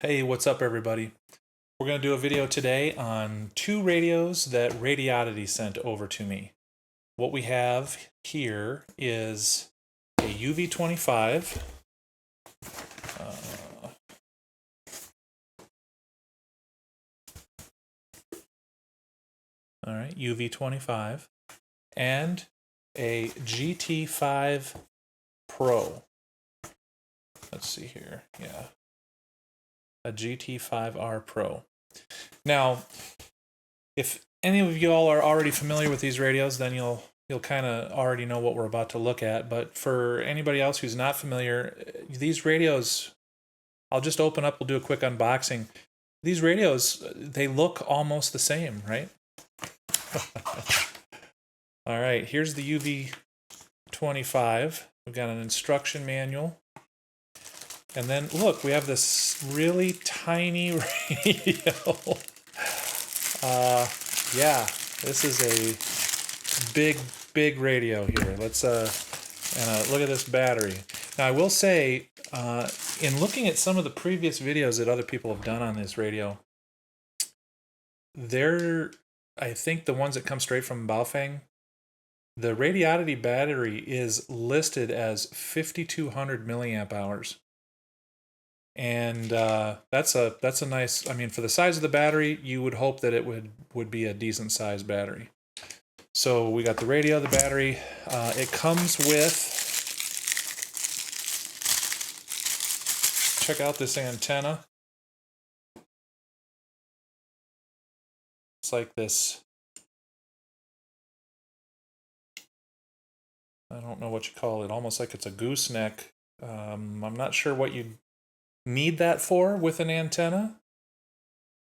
Hey, what's up everybody? We're going to do a video today on two radios that Radioddity sent over to me. What we have here is a UV-25, all right, UV-25, and a GT-5 Pro. Let's see here, yeah, a GT-5R Pro. Now, if any of you all are already familiar with these radios, then you'll kind of already know what we're about to look at. But for anybody else who's not familiar, these radios, I'll just open up, we'll do a quick unboxing. These radios, they look almost the same, right? All right, here's the UV-25. We've got an instruction manual. And then look, we have this really tiny radio. Yeah, this is a big radio here. Let's look at this battery. Now I will say, in looking at some of the previous videos that other people have done on this radio, I think the ones that come straight from Baofeng, the Radioddity battery is listed as 5,200 milliamp hours. And that's a nice, I mean, for the size of the battery, you would hope that it would be a decent sized battery. So we got the radio, the battery. It comes with, check out this antenna. It's like this, I don't know what you call it, almost like it's a gooseneck. I'm not sure what you need that for with an antenna.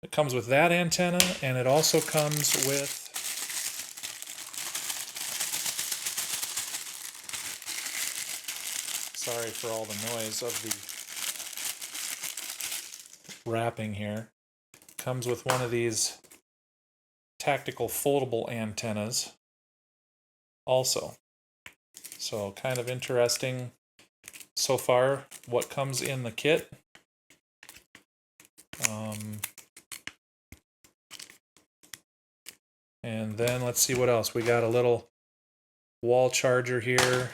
It comes with that antenna, and it also comes with sorry for all the noise of the wrapping here. Comes with one of these tactical foldable antennas also. So kind of interesting so far what comes in the kit. And then let's see what else. We got a little wall charger here.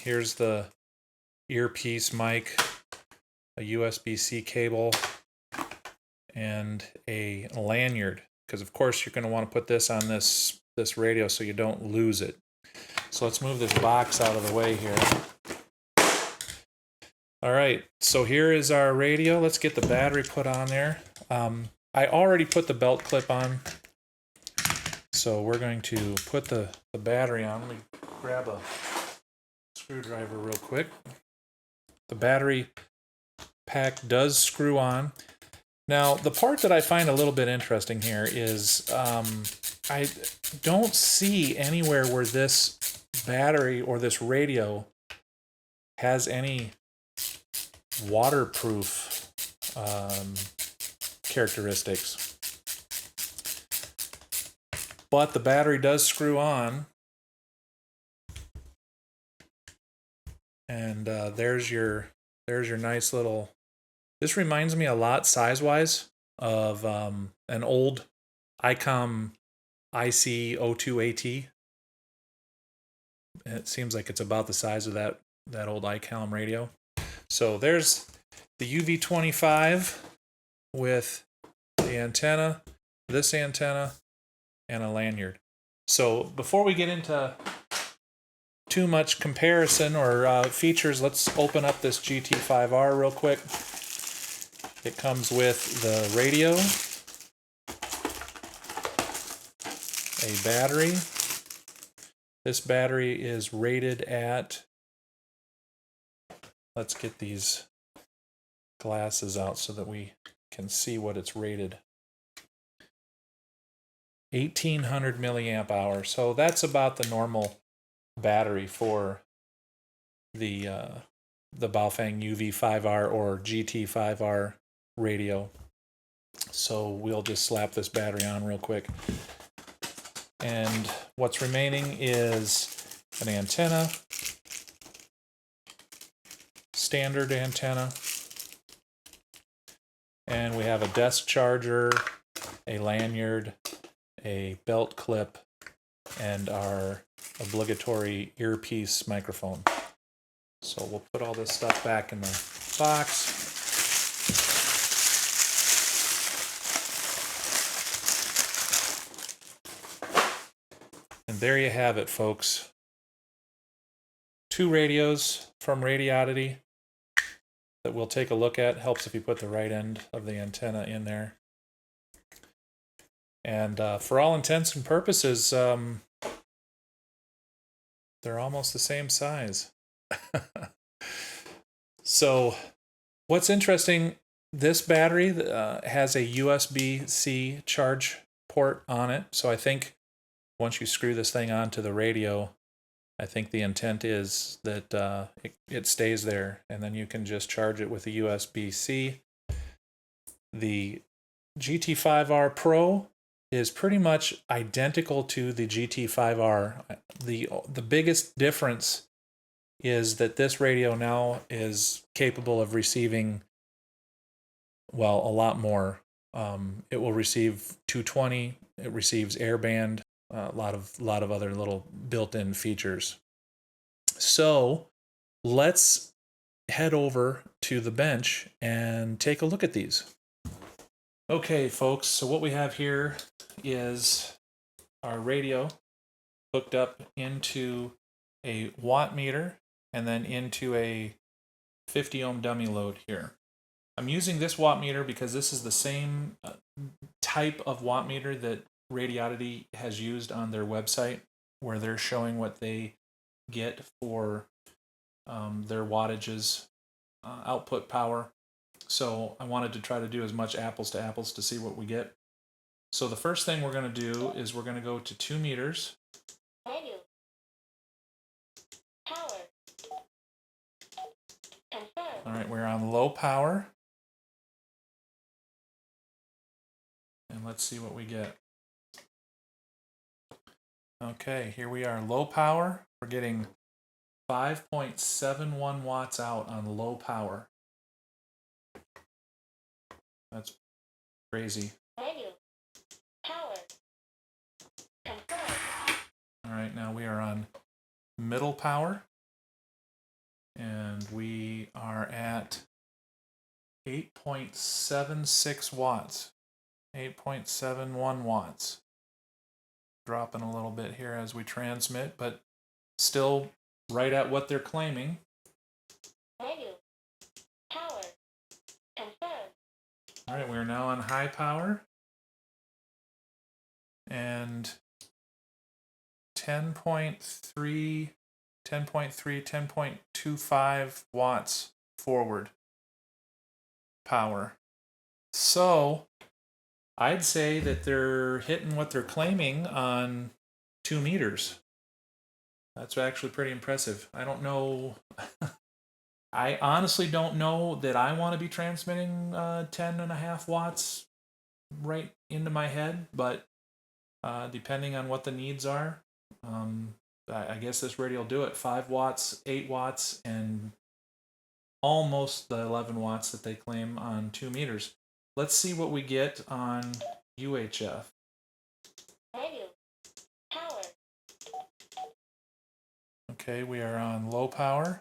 Here's the earpiece mic, a USB-C cable, and a lanyard. Because of course you're going to want to put this on this radio so you don't lose it. So let's move this box out of the way here. All right, so here is our radio. Let's get the battery put on there. I already put the belt clip on, so we're going to put the battery on. Let me grab a screwdriver real quick. The battery pack does screw on. Now, the part that I find a little bit interesting here is I don't see anywhere where this battery or this radio has any waterproof characteristics. But the battery does screw on. And there's your nice little, this reminds me a lot size-wise of an old ICOM IC02AT. It seems like it's about the size of that old ICOM radio. So there's the UV-25 with the antenna, this antenna, and a lanyard. So before we get into too much comparison or features, let's open up this GT-5R real quick. It comes with the radio, a battery. This battery is rated at, let's get these glasses out so that we can see what it's rated. 1,800 milliamp hours. So that's about the normal battery for the Baofeng UV-5R or GT-5R radio. So we'll just slap this battery on real quick. And what's remaining is an antenna, standard antenna, And we have a desk charger, a lanyard, a belt clip, and our obligatory earpiece microphone. So we'll put all this stuff back in the box. And there you have it, folks. 2 radios from Radioddity that we'll take a look at. Helps if you put the right end of the antenna in there. And for all intents and purposes, they're almost the same size. So what's interesting, this battery has a USB-C charge port on it. So I think once you screw this thing onto the radio, I think the intent is that it stays there, and then you can just charge it with a USB-C. The GT-5R Pro is pretty much identical to the GT-5R. The biggest difference is that this radio now is capable of receiving, well, a lot more. It will receive 220. It receives airband. A lot of other little built-in features. So let's head over to the bench and take a look at these. Okay, folks, so what we have here is our radio hooked up into a watt meter and then into a 50 ohm dummy load here. I'm using this watt meter because this is the same type of watt meter that Radioddity has used on their website, where they're showing what they get for their wattages, output power. So I wanted to try to do as much apples to apples to see what we get. So the first thing we're going to do is we're going to go to 2 meters. All right, we're on low power. And let's see what we get. Okay, here we are, low power. We're getting 5.71 watts out on low power. That's crazy. All right, now we are on middle power. And we are at 8.76 watts. 8.71 watts. Dropping a little bit here as we transmit, but still right at what they're claiming. All right, we're now on high power. And 10.25 watts forward power. So I'd say that they're hitting what they're claiming on 2 meters. That's actually pretty impressive. I don't know. I honestly don't know that I want to be transmitting 10.5 watts right into my head, but depending on what the needs are, I guess this radio will do it. 5 watts, 8 watts, and almost the 11 watts that they claim on 2 meters. Let's see what we get on UHF. Okay, we are on low power.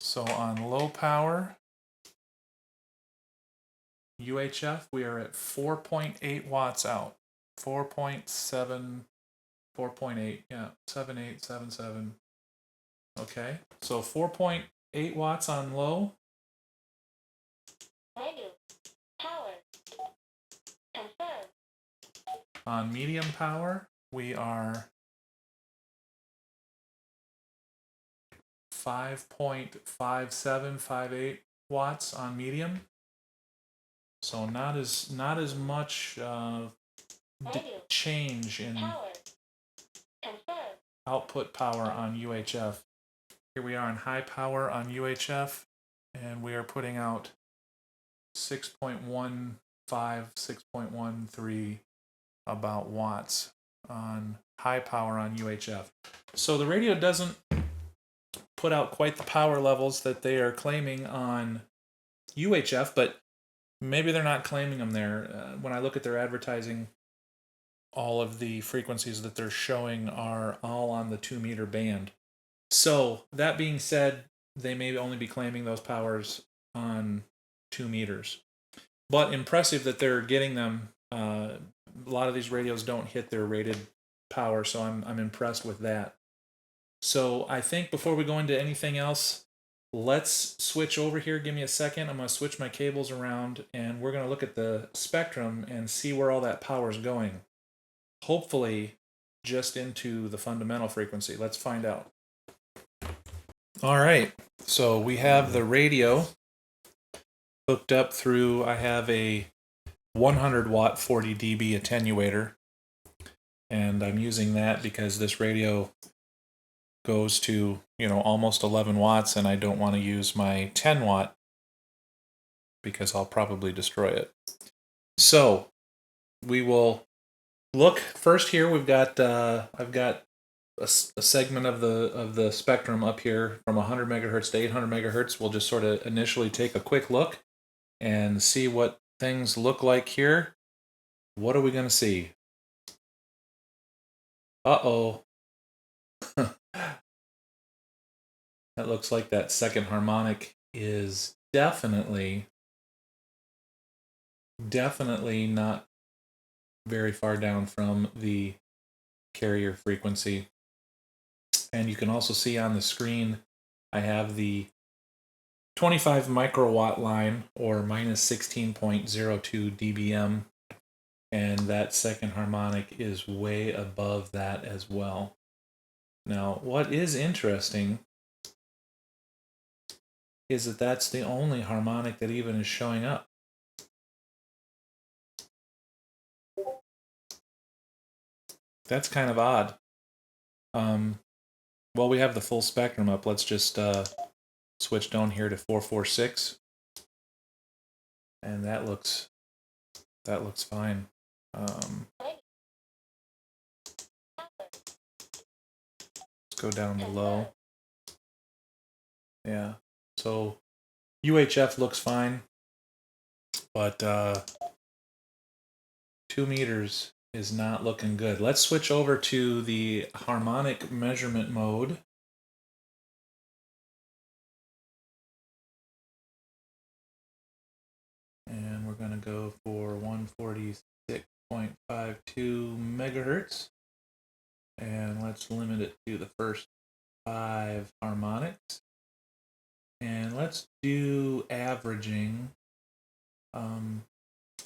So on low power, UHF, we are at 4.8 watts out. 4.7, 4.8, yeah, 7877. Okay, so 4.8 watts on low. On medium power, we are 5.5758 watts on medium. So not as much change in output power on UHF. Here we are on high power on UHF, and we are putting out 6.15, 6.13 about watts on high power on UHF. So the radio doesn't put out quite the power levels that they are claiming on UHF, but maybe they're not claiming them there. When I look at their advertising, all of the frequencies that they're showing are all on the 2 meter band. So that being said, they may only be claiming those powers on 2 meters. But impressive that they're getting them. A lot of these radios don't hit their rated power, so I'm impressed with that. So I think before we go into anything else, let's switch over here. Give me a second. I'm going to switch my cables around, and we're going to look at the spectrum and see where all that power is going. Hopefully just into the fundamental frequency. Let's find out. All right, so we have the radio hooked up through, I have a 100 watt 40 dB attenuator, and I'm using that because this radio goes to, almost 11 watts, and I don't want to use my 10 watt because I'll probably destroy it. So we will look first here. We've got I've got a segment of the spectrum up here from 100 megahertz to 800 megahertz. We'll just sort of initially take a quick look and see what things look like here. What are we going to see? Uh-oh. That looks like that second harmonic is definitely not very far down from the carrier frequency. And you can also see on the screen, I have the 25 microwatt line, or minus 16.02 dBm, and that second harmonic is way above that as well. Now, what is interesting is that that's the only harmonic that even is showing up. That's kind of odd. Well, we have the full spectrum up. Let's just switch down here to 446, and that looks fine. Let's go down to low. Yeah, so UHF looks fine, but 2 meters is not looking good. Let's switch over to the harmonic measurement mode. And we're going to go for 146.52 megahertz. And let's limit it to the first 5 harmonics. And let's do averaging.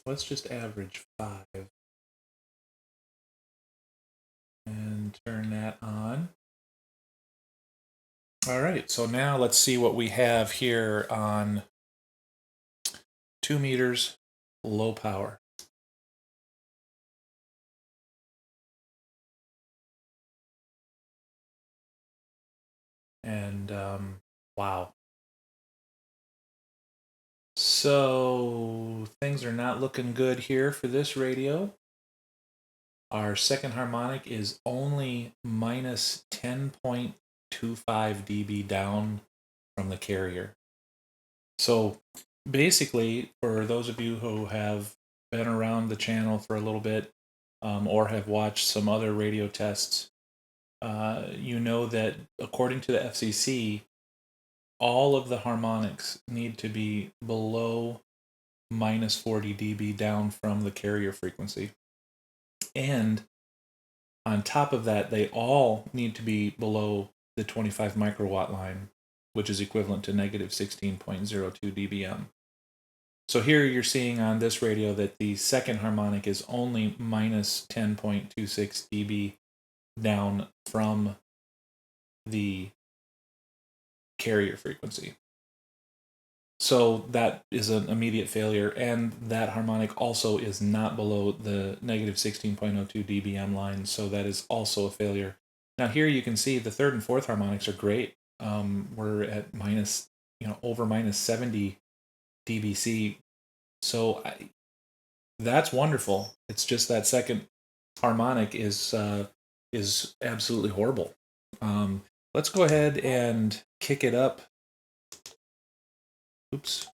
Let's just average 5. And turn that on. All right, so now let's see what we have here on 2 meters, low power. And wow. So things are not looking good here for this radio. Our second harmonic is only minus 10.25 dB down from the carrier. So basically, for those of you who have been around the channel for a little bit, or have watched some other radio tests, you know that according to the FCC, all of the harmonics need to be below minus 40 dB down from the carrier frequency. And on top of that, they all need to be below the 25 microwatt line, which is equivalent to negative 16.02 dBm. So here you're seeing on this radio that the second harmonic is only minus 10.26 dB down from the carrier frequency. So that is an immediate failure, and that harmonic also is not below the negative 16.02 dBm line, so that is also a failure. Now here you can see the third and fourth harmonics are great. We're at minus, over minus 70 dBc, so that's wonderful. It's just that second harmonic is absolutely horrible. Let's go ahead and kick it up. Oops.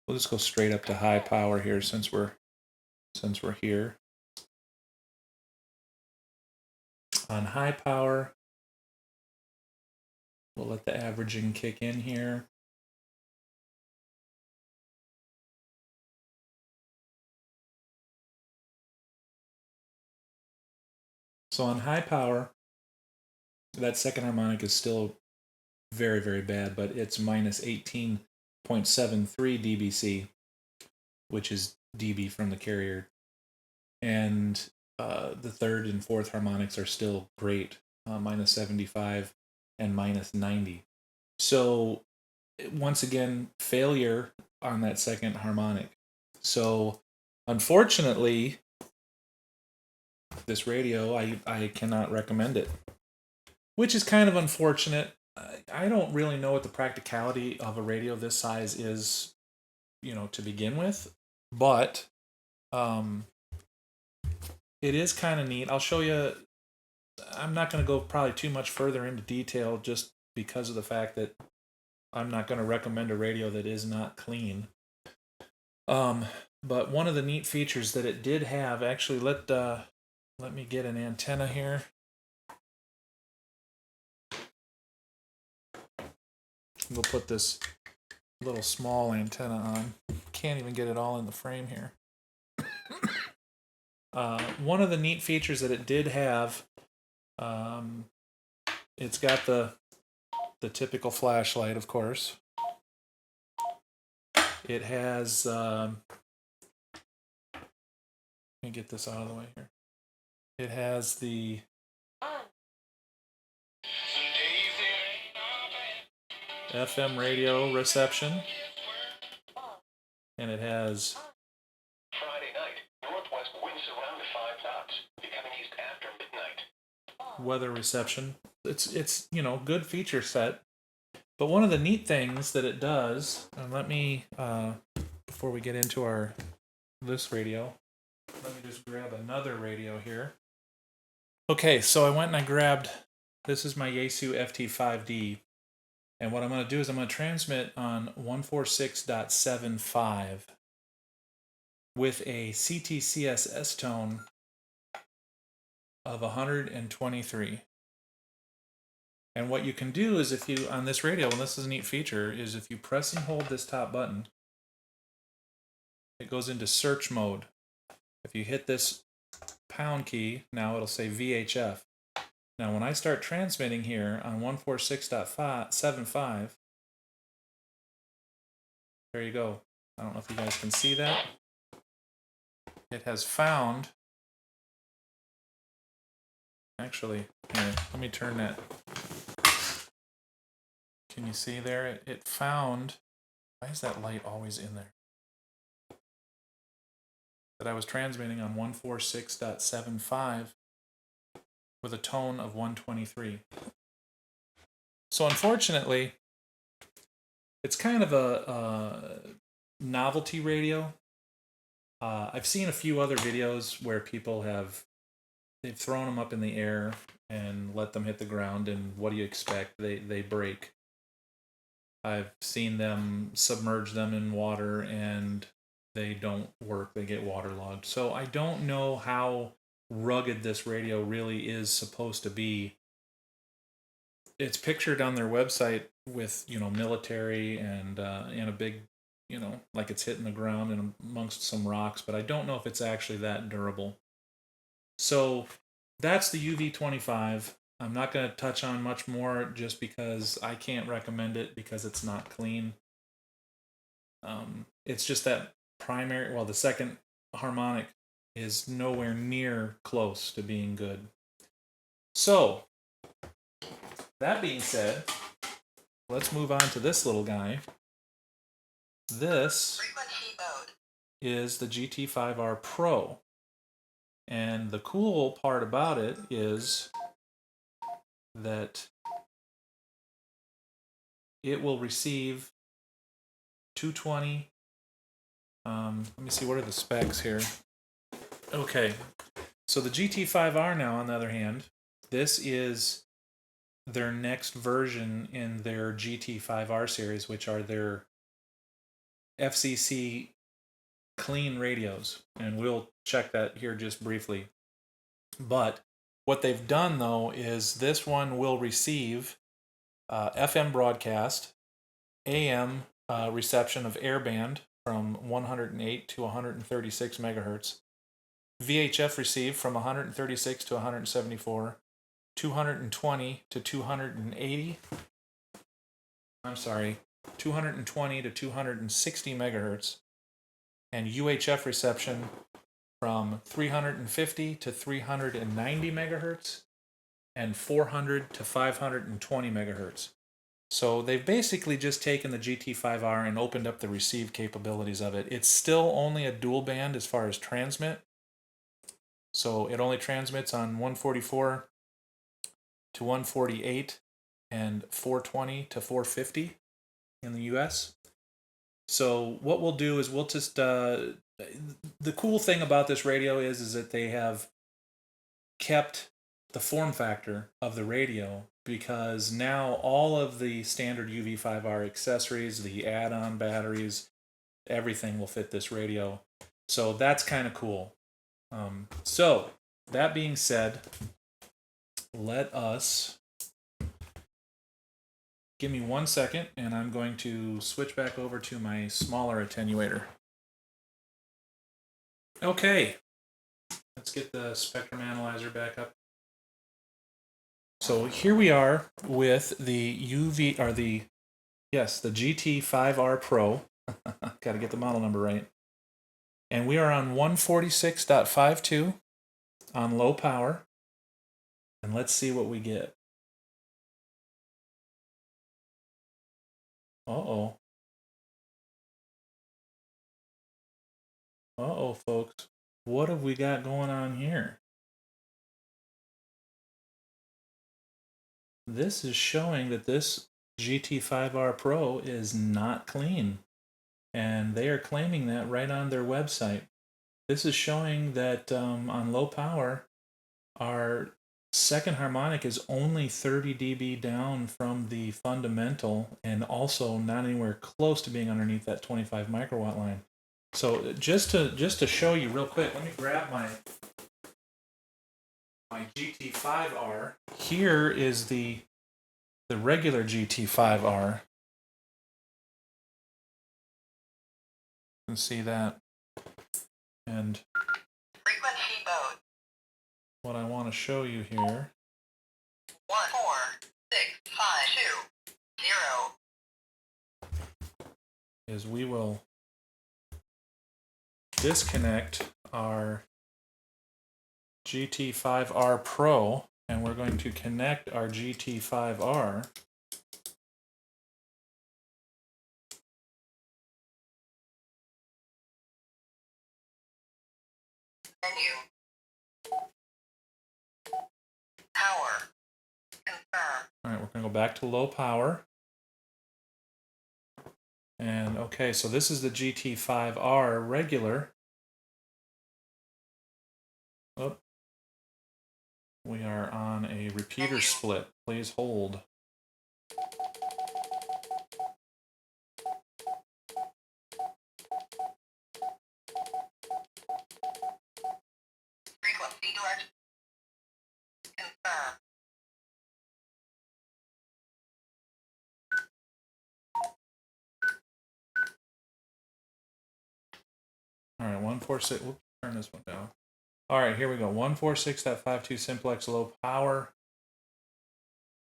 We'll just go straight up to high power here since we're here. On high power, we'll let the averaging kick in here. So on high power, that second harmonic is still very, very bad, but it's minus 18.73 dBc, which is dB from the carrier. And the third and fourth harmonics are still great, minus 75 and minus 90. So once again, failure on that second harmonic. So unfortunately, this radio, I cannot recommend it, which is kind of unfortunate. I don't really know what the practicality of a radio this size is, to begin with, but it is kind of neat. I'll show you. I'm not going to go probably too much further into detail just because of the fact that I'm not going to recommend a radio that is not clean. But one of the neat features that it did have, actually, let me get an antenna here. We'll put this little small antenna on. Can't even get it all in the frame here. One of the neat features that it did have, it's got the typical flashlight, of course. It has, let me get this out of the way here. It has the FM radio reception, and it has Friday night, northwest winds around 5 knots, becoming east after midnight. Weather reception. It's good feature set. But one of the neat things that it does, and let me before we get into this radio, let me just grab another radio here. Okay, so I went and I grabbed, this is my Yaesu FT5D, and what I'm going to do is I'm going to transmit on 146.75 with a CTCSS tone of 123. And what you can do is if you, on this radio, and this is a neat feature, is if you press and hold this top button, it goes into search mode. If you hit this pound key, now it'll say VHF. Now when I start transmitting here on 146.75, there you go. I don't know if you guys can see that. It has found, actually, here, let me turn that. Can you see there? It found, why is that light always in there? That I was transmitting on 146.75 with a tone of 123. So unfortunately, it's kind of a novelty radio. I've seen a few other videos where people they've thrown them up in the air and let them hit the ground, and what do you expect? They break. I've seen them submerge them in water and they don't work. They get waterlogged. So I don't know how rugged this radio really is supposed to be. It's pictured on their website with, military and a big, like it's hitting the ground and amongst some rocks, but I don't know if it's actually that durable. So that's the UV-25. I'm not going to touch on much more just because I can't recommend it because it's not clean. It's just that the second harmonic is nowhere near close to being good. So, that being said, let's move on to this little guy. This is the GT-5R Pro. And the cool part about it is that it will receive 220. Let me see, what are the specs here? Okay, so the GT-5R now, on the other hand, this is their next version in their GT-5R series, which are their FCC clean radios, and we'll check that here just briefly. But what they've done though is this one will receive FM broadcast, AM reception of airband from 108 to 136 megahertz, VHF receive from 136 to 174, 220 to 280. I'm sorry, 220 to 260 megahertz, and UHF reception from 350 to 390 megahertz, and 400 to 520 megahertz. So they've basically just taken the GT-5R and opened up the receive capabilities of it. It's still only a dual band as far as transmit. So it only transmits on 144 to 148 and 420 to 450 in the US. So what we'll do is we'll just the cool thing about this radio is that they have kept the form factor of the radio, because now all of the standard UV-5R accessories, the add-on batteries, everything will fit this radio. So that's kind of cool. So that being said, let us give me 1 second, and I'm going to switch back over to my smaller attenuator. Okay, let's get the spectrum analyzer back up. So here we are with the the GT-5R Pro. Got to get the model number right. And we are on 146.52 on low power. And let's see what we get. Uh-oh. Uh-oh, folks. What have we got going on here? This is showing that this GT-5R Pro is not clean. And they are claiming that right on their website. This is showing that on low power, our second harmonic is only 30 dB down from the fundamental, and also not anywhere close to being underneath that 25 microwatt line. So just to show you real quick, let me grab my GT-5R. Here is the regular GT-5R. You can see that. And frequency mode. What I want to show you here 14652 is we will disconnect our GT-5R Pro, and we're going to connect our GT-5R menu. Power. Confirm. All right, we're going to go back to low power. And okay, so this is the GT-5R regular. Oh, we are on a repeater split. Please hold. Frequency direct. Confirm. All right, 146. We'll turn this one down. All right, here we go. 146.52 simplex low power.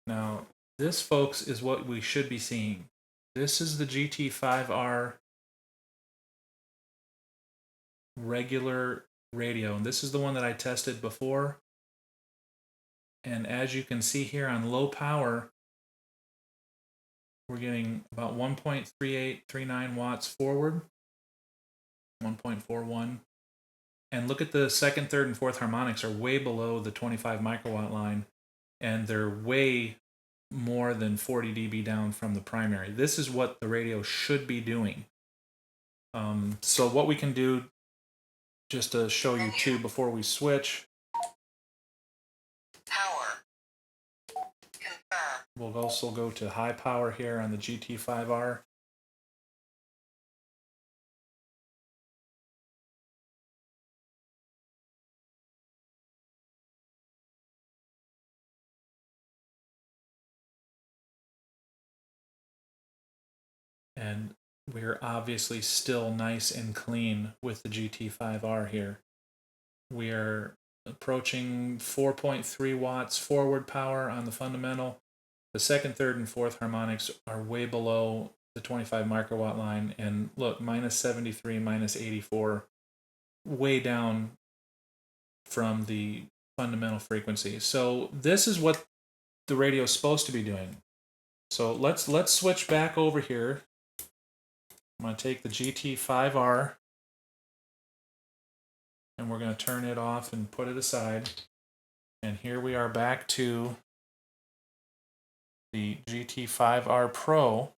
Now, this, folks, is what we should be seeing. This is the GT-5R regular radio, and this is the one that I tested before. And as you can see here on low power, we're getting about 1.3839 watts forward, 1.41. And look at the second, third, and fourth harmonics are way below the 25 microwatt line, and they're way more than 40 dB down from the primary. This is what the radio should be doing. So what we can do, just to show you too before we switch, Power. Confirm. we'll also go to high power here on the GT-5R. And we're obviously still nice and clean with the GT-5R here. We are approaching 4.3 watts forward power on the fundamental. The second, third, and fourth harmonics are way below the 25 microwatt line. And look, minus 73, minus 84, way down from the fundamental frequency. So this is what the radio is supposed to be doing. So let's switch back over here. I'm going to take the GT-5R and we're going to turn it off and put it aside. And here we are back to the GT-5R Pro.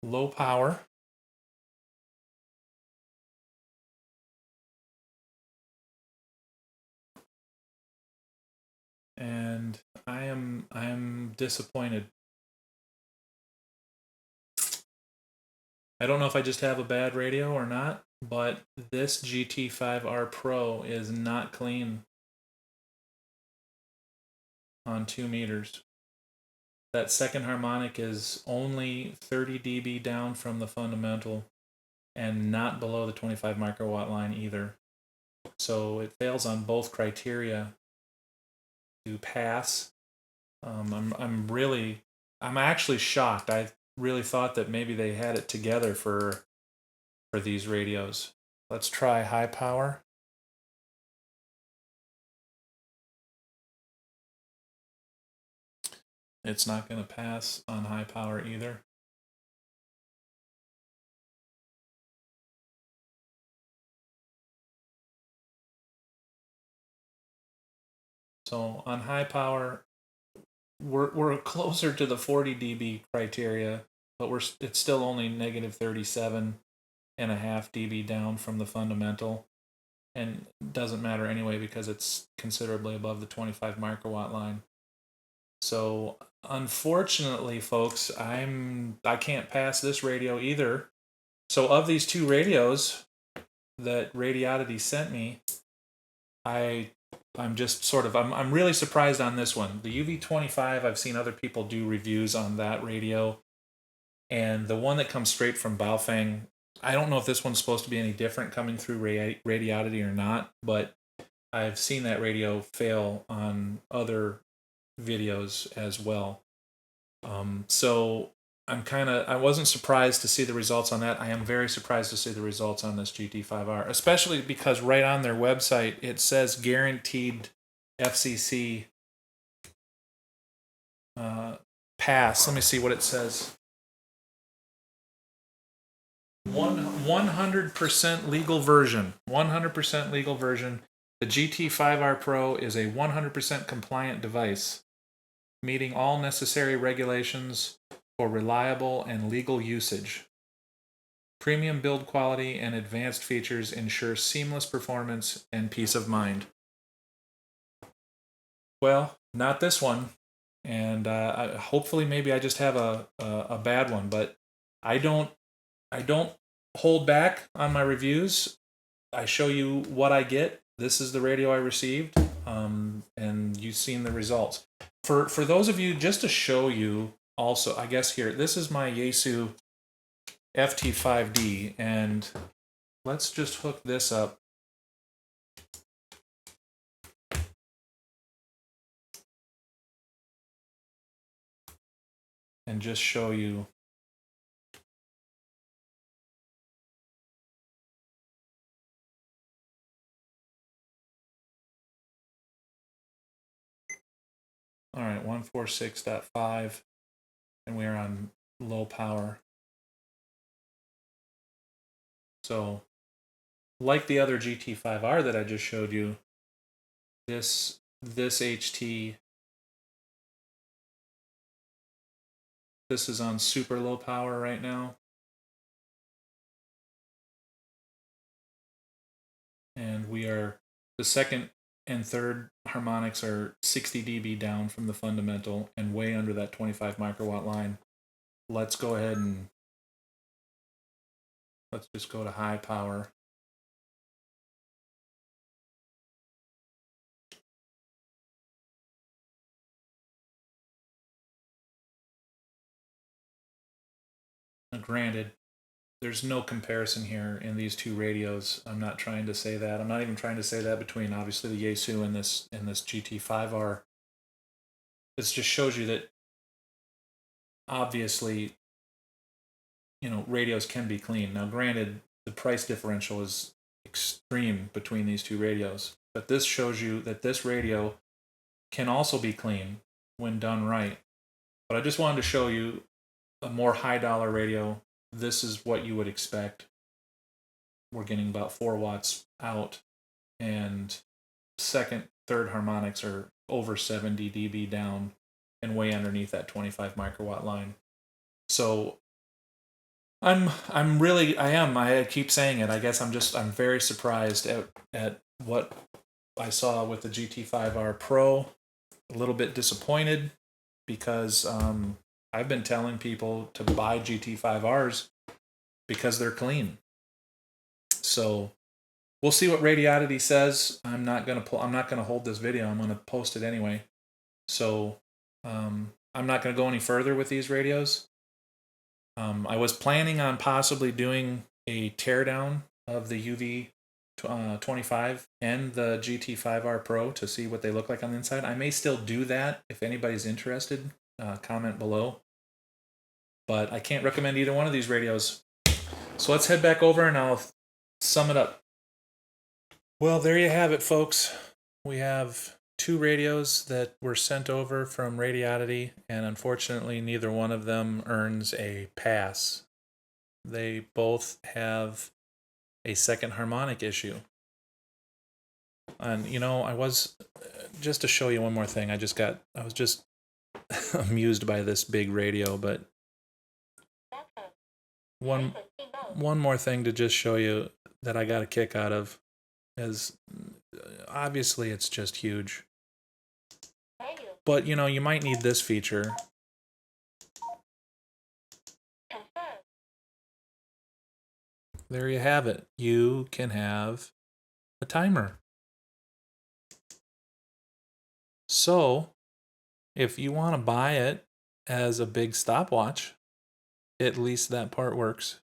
Low power. And I am disappointed. I don't know if I just have a bad radio or not, but this GT-5R Pro is not clean on 2 meters. That second harmonic is only 30 dB down from the fundamental and not below the 25 microwatt line either. So it fails on both criteria to pass. I'm actually shocked. I really thought that maybe they had it together for these radios. Let's try high power. It's not going to pass on high power either. So on high power, we're closer to the 40 dB criteria, but it's still only negative 37.5 dB down from the fundamental, and it doesn't matter anyway because it's considerably above the 25 microwatt line. So unfortunately, folks, I can't pass this radio either. So of these two radios that Radioddity sent me, I'm just sort of I'm really surprised on this one. The UV-25, I've seen other people do reviews on that radio, and the one that comes straight from Baofeng, I don't know if this one's supposed to be any different coming through Radioddity or not, but I've seen that radio fail on other videos as well. So I wasn't surprised to see the results on that. I am very surprised to see the results on this GT-5R, especially because right on their website it says guaranteed FCC pass. Let me see what it says. 100% legal version. 100% legal version. The GT-5R Pro is a 100% compliant device, meeting all necessary regulations for reliable and legal usage. Premium build quality and advanced features ensure seamless performance and peace of mind. Well, not this one, and hopefully maybe I just have a bad one, but I don't hold back on my reviews. I show you what I get. This is the radio I received, and you've seen the results. For those of you, just to show you also, I guess here, this is my Yaesu FT5D, and let's just hook this up. And just show you. All right, 146.5, and we're on low power. So, like the other GT-5R that I just showed you, this HT, this is on super low power right now. And the second and third harmonics are 60 dB down from the fundamental and way under that 25 microwatt line. Let's go ahead and Let's just go to high power. Now, granted, there's no comparison here in these two radios. I'm not trying to say that. I'm not even trying to say that between obviously the Yaesu and this GT-5R. This just shows you that obviously, radios can be clean. Now, granted, the price differential is extreme between these two radios, but this shows you that this radio can also be clean when done right. But I just wanted to show you a more high dollar radio. This is what you would expect. We're getting about 4 watts out, and second, third harmonics are over 70 dB down and way underneath that 25 microwatt line. So I keep saying it. I guess I'm very surprised at what I saw with the GT-5R Pro. A little bit disappointed because I've been telling people to buy GT-5Rs because they're clean. So we'll see what Radioddity says. I'm not gonna hold this video. I'm gonna post it anyway. So I'm not gonna go any further with these radios. I was planning on possibly doing a teardown of the UV-25 and the GT-5R Pro to see what they look like on the inside. I may still do that if anybody's interested. Comment below. But I can't recommend either one of these radios. So let's head back over and I'll sum it up. Well, there you have it, folks. We have 2 radios that were sent over from Radioddity, and unfortunately neither one of them earns a pass. They both have a second harmonic issue. And I was just to show you one more thing. I was just amused by this big radio, but one more thing to just show you that I got a kick out of is obviously it's just huge. But you might need this feature. There you have it. You can have a timer. So, if you want to buy it as a big stopwatch, at least that part works.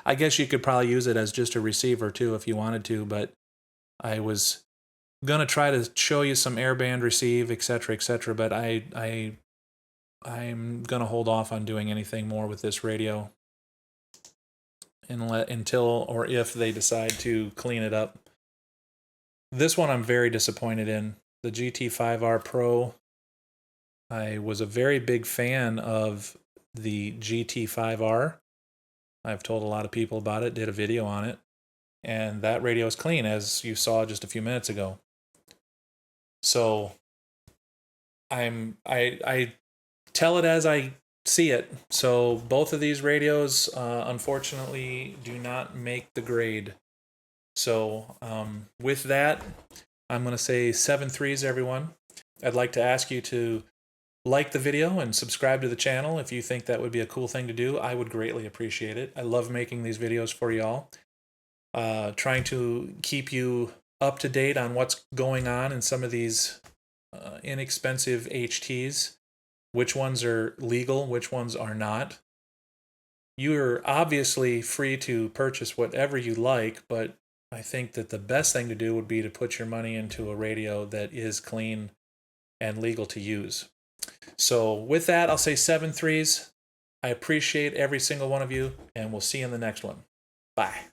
I guess you could probably use it as just a receiver too if you wanted to, but I was gonna try to show you some airband receive, etc., but I'm gonna hold off on doing anything more with this radio until or if they decide to clean it up. This one I'm very disappointed in. The GT-5R Pro. I was a very big fan of the GT-5R. I've told a lot of people about it, did a video on it, and that radio is clean, as you saw just a few minutes ago. So I tell it as I see it. So both of these radios, unfortunately, do not make the grade. So with that, I'm going to say 7 threes, everyone. I'd like to ask you to like the video and subscribe to the channel if you think that would be a cool thing to do. I would greatly appreciate it. I love making these videos for y'all. Trying to keep you up to date on what's going on in some of these inexpensive HTs. Which ones are legal, which ones are not. You're obviously free to purchase whatever you like, but I think that the best thing to do would be to put your money into a radio that is clean and legal to use. So with that, I'll say 7 threes. I appreciate every single one of you, and we'll see you in the next one. Bye.